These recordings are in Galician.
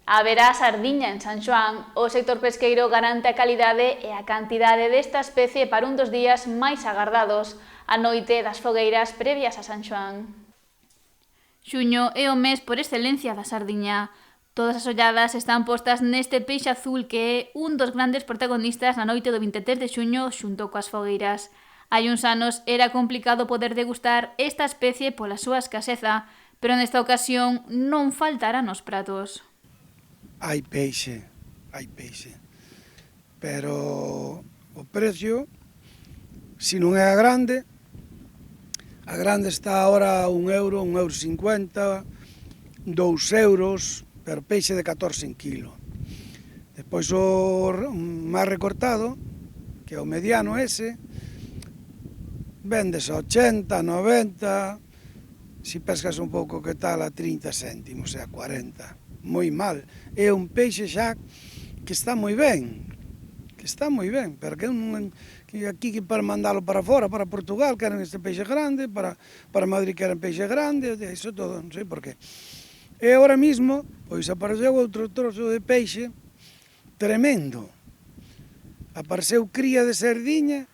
Haberá sardiña en San Xoán, o sector pesqueiro garante a calidade e a cantidade desta especie para un dos días máis agardados, a noite das fogueiras previas a San Xoán. Xuño é o mes por excelencia da sardiña. Todas as olladas están postas neste peixe azul que é un dos grandes protagonistas na noite do 23 de xuño xunto coas fogueiras. Hai uns anos era complicado poder degustar esta especie pola súa escaseza, pero nesta ocasión non faltará nos pratos. Hai peixe, pero o precio, se non é a grande está agora a €1, €1,50, €2, per peixe de 14 en kilo. Despois o máis recortado, que é o mediano ese, vendes a 80, 90, se pescas un pouco que tal a 30 céntimos, e a 40. Moi mal. É un peixe xa que está moi ben, pero que aquí para mandalo para fora, para Portugal, queren este peixe grande, para Madrid queren peixe grande, iso todo, non sei por qué. E agora mismo, pois apareceu outro trozo de peixe tremendo. Apareceu cría de sardiña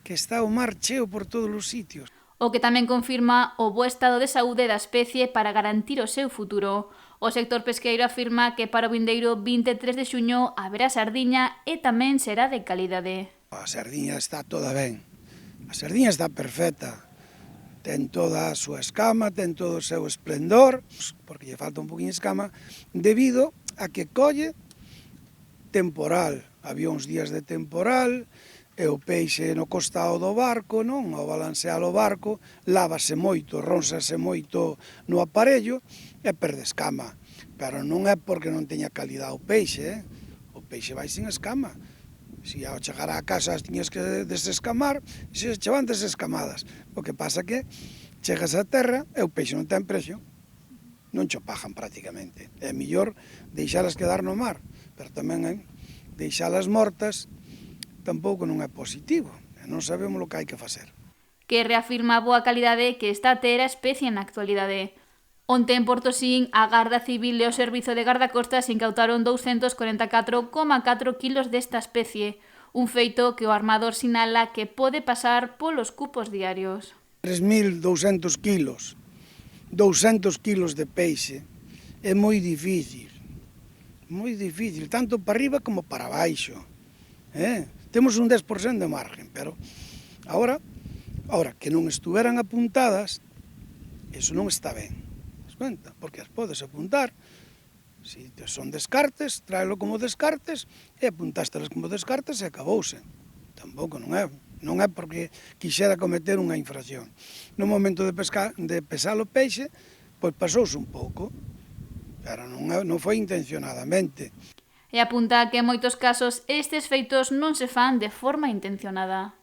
que está o mar cheo por todos os sitios. O que tamén confirma o bo estado de saúde da especie para garantir o seu futuro. O sector pesqueiro afirma que para o vindeiro 23 de xuño haberá sardiña e tamén será de calidade. A sardiña está toda ben, a sardiña está perfecta, ten toda a súa escama, ten todo o seu esplendor, porque lle falta un poquinho de escama, debido a que colle temporal. Había uns días de temporal, e o peixe no costado do barco, non? Ao balancear o barco, lávase moito, rónsase moito no aparello e perde escama. Pero non é porque non teña calidade o peixe, o peixe vai sin escama. Se ao chegar á casa as tiñas que desescamar, se che van desescamadas. O que pasa que chegas á terra e o peixe non ten precio, non cho pagan prácticamente. É mellor deixalas quedar no mar, pero tamén deixalas mortas tampouco non é positivo, e non sabemos o que hai que facer. Que reafirma a boa calidade que está a ter a especie na actualidade. Onte en Portosín, a Garda Civil e o Servizo de Gardacostas incautaron 244,4 kilos desta especie, un feito que o armador sinala que pode pasar polos cupos diarios. 3.200 kilos, 200 kilos de peixe, é moi difícil, tanto para arriba como para baixo. Temos un 10% de margen, pero ahora que non estuveran apuntadas, eso non está ben, porque as podes apuntar, se son descartes, tráelo como descartes, e apuntástelas como descartes e acabouse. Tampouco non é porque quixera cometer unha infracción. No momento de pesar o peixe, pois pasouse un pouco, pero non foi intencionadamente. E apunta que en moitos casos estes feitos non se fan de forma intencionada.